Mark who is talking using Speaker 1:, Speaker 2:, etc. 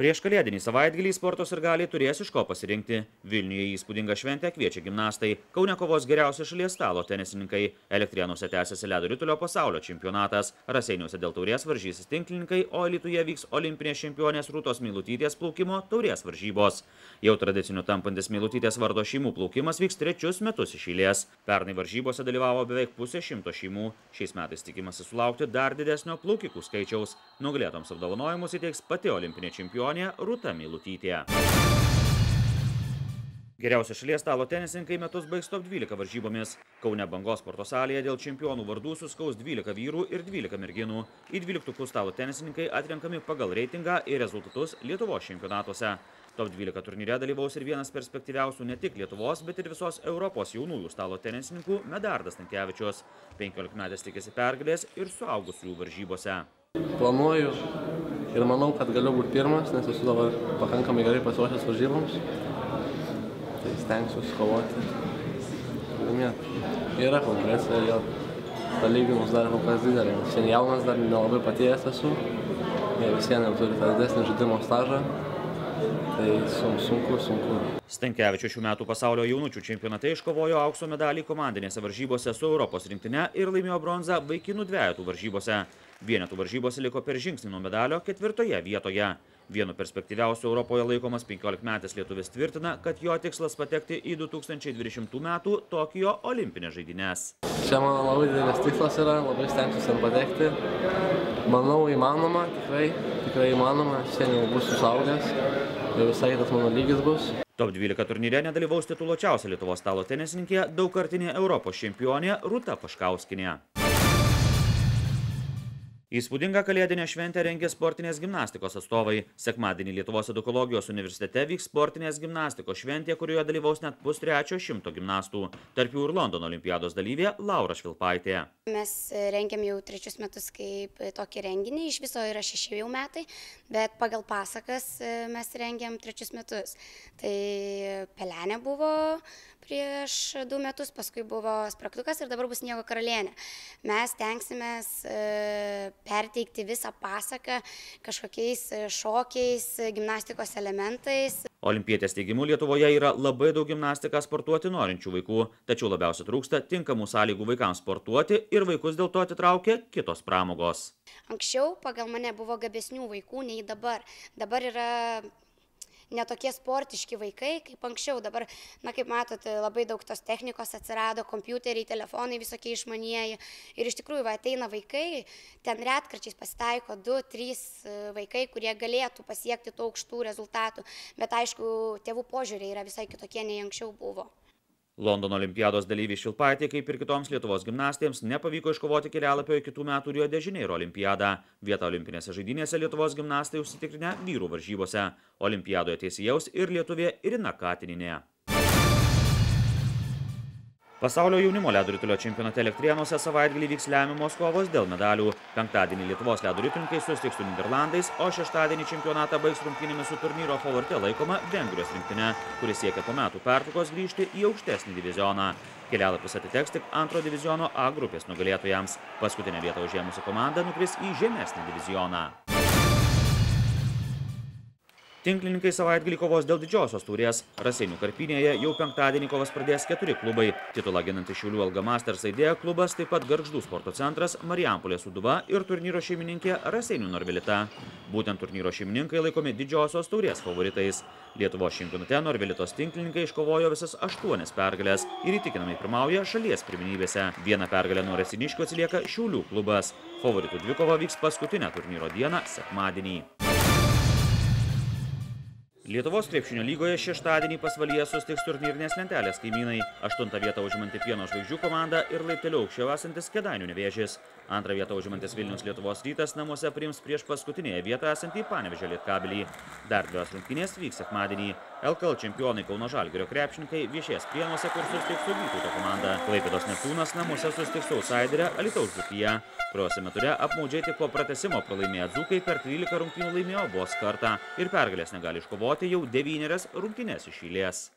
Speaker 1: Prieš kalėdinį savaitgalį sporto sirgaliai turės iš ko pasirinkti. Vilniuje įspūdingą šventę kviečia gimnastai. Kaune kovos geriausi šalies stalo tenisininkai. Elektrėnuose tęsiasi ledo ritulio pasaulio čempionatas. Raseiniuose dėl taurės varžysis tinklininkai, o Alytuje vyks olimpinės čempionės Rūtos Meilutytės plaukimo taurės varžybos. Jau tradiciniu tampantis Meilutytės vardo šeimų plaukimas vyks 3 metus iš eilės. Pernai varžybose dalyvavo beveik 100 šeimų. Šiais metais tikimasi sulaukti dar didesnio plaukikų skaičiaus. Nugalėtoms apdovanojimus įteiks pati olimpinė čempionė Rūta Meilutytė. Geriausi šalies stalo tenisininkai metus baigs top 12 varžybomis. Kaune Bangos sporto salėje dėl čempionų vardų suskaus 12 vyrų ir 12 merginų. Į 12 stalo tenisininkai atrenkami pagal reitingą ir rezultatus Lietuvos čempionatuose. Top 12 turnyre dalyvaus ir vienas perspektyviausių ne tik Lietuvos, bet ir visos Europos jaunųjų stalo tenisininkų Medardas Stankevičius. 15-metis tikisi pergalės ir suaugusiųjų varžybose.
Speaker 2: Planuoju ir manau, kad galiu būti pirmas, nes esu dabar pakankamai gerai pasiruošęs varžyboms. Tai stengsiuosi kovoti ir laimėti. Yra konkurencija, jo palyginus dar kol kas didelė. Šiandien jaunas dar nelabai patyręs esu. Jie visiems jau turi tą didesnį žaidimo stažą. Tai sunku.
Speaker 1: Stankevičius šių metų pasaulio jaunučių čempionate iškovojo aukso medalį komandinėse varžybose su Europos rinktine ir laimėjo bronzą vaikinų dvejetų varžybose. Vienetų varžybose liko per žingsnį nuo medalio 4 vietoje. Vienu perspektyviausiu Europoje laikomas 15-metis lietuvis tvirtina, kad jo tikslas patekti į 2020 metų Tokijo olimpinės žaidynes.
Speaker 2: Čia mano labai didelis tikslas yra, labai stengsiuosi ten patekti. Manau įmanoma, tikrai įmanoma, šiandien būsiu suaugęs, jau visai kitas mano lygis bus.
Speaker 1: Top 12 turnyre nedalyvaus tituluočiausia Lietuvos stalo tenisininkė, daugkartinė Europos čempionė Rūta Paškauskienė. Įspūdingą kalėdinę šventę rengė sportinės gimnastikos atstovai. Sekmadienį Lietuvos edukologijos universitete vyks sportinės gimnastikos šventė, kurioje dalyvaus net 100 gimnastų. Tarp jų ir Londono olimpiados dalyvė Laura Švilpaitė.
Speaker 3: Mes rengiam jau 3 metus kaip tokį renginį, iš viso yra 6 jau metai, bet pagal pasakas mes rengiam 3 metus. Tai Pelenė buvo prieš 2 metus, paskui buvo Spragtukas ir dabar bus Sniego karalienė. Mes tenksimės perteikti visą pasaką kažkokiais šokiais, gimnastikos elementais.
Speaker 1: Olimpietės teigimu Lietuvoje yra labai daug gimnastiką sportuoti norinčių vaikų, tačiau labiausiai trūksta tinkamų sąlygų vaikams sportuoti ir vaikus dėl to atitraukia kitos pramogos.
Speaker 3: Anksčiau pagal mane buvo gabesnių vaikų nei dabar. Dabar yra netokie sportiški vaikai kaip anksčiau. Dabar, kaip matote, labai daug tos technikos atsirado, kompiuteriai, telefonai visokie išmanieji. Ir iš tikrųjų ateina vaikai, ten retkarčiais pasitaiko 2-3 vaikai, kurie galėtų pasiekti tų aukštų rezultatų. Bet aišku, tėvų požiūriai yra visai kitokie nei anksčiau buvo.
Speaker 1: Londono olimpiados dalyviai Švilpaitė, kaip ir kitoms Lietuvos gimnastėms, nepavyko iškovoti kelialapio į kitų metų Rio de Janeiro olimpiadą. Vietą olimpinėse žaidynėse Lietuvos gimnastai užsitikrinę vyrų varžybose. Olimpiadoje teisėjaus ir lietuvė Irina Katininė. Pasaulio jaunimo ledo ritulio čempionate Elektrėnuose savaitgalį vyks lemiamos kovos dėl medalių. Penktadienį Lietuvos ledo ritulininkai susitiks su Nyderlandais, o šeštadienį čempionatą baigs rungtynėmis su turnyro favorite laikoma Vengrijos rinktine, kuris siekia po metų pertraukos grįžti į aukštesnį divizioną. Kelialapis atiteks tik antro diviziono A grupės nugalėtojams. Paskutinę vietą užėmusi komanda nukris į žemesnį divizioną. Tinklininkai savaitgalį kovos dėl didžiosios taurės. Raseinių Karpinėje jau penktadienį kovas pradės 4 klubai. Titulą ginantį Šiaulių Alga Masters Aidėja klubas, taip pat Gargždų sporto centras, Marijampolės Sūduva ir turnyro šeimininkė Raseinių Norvilita. Būtent turnyro šeimininkai laikomi didžiosios taurės favoritais. Lietuvos čempionate Norvilitos tinklininkai iškovojo visas 8 pergalės ir įtikinamai pirmauja šalies pirmenybėse. Vieną pergalę nuo Raseiniškių atsilieka Šiaulių klubas. Favoritų dvikova vyks paskutinę turnyro dieną sekmadienį. Lietuvos krepšinio lygoje šeštadienį Pasvalyje susitiks turnyrinės lentelės kaimynai. 8 vietą užimanti Pieno žvaigždžių komanda ir laipteliu aukščiau esantis Kėdainių Nevėžis. 2 vietą užimantis Vilniaus Lietuvos Rytas namuose priims prieš paskutinėje vietoje esantį Panevėžio Lietkabelį. Dar 2 rungtynės vyks sekmadienį. LKL čempionai Kauno Žalgirio krepšininkai viešės Prienuose, kur susitiks su Vytauto komanda. Klaipėdos Neptūnas namuose susitiks su outsiderė Alytaus Dzūkija. Praėjusiame ture apmaudžiai tik po pratęsimo pralaimėję dzūkai per 13 rungtynių laimėjo vos kartą ir pergalės negali iškovoti jau 9 rungtynes iš eilės.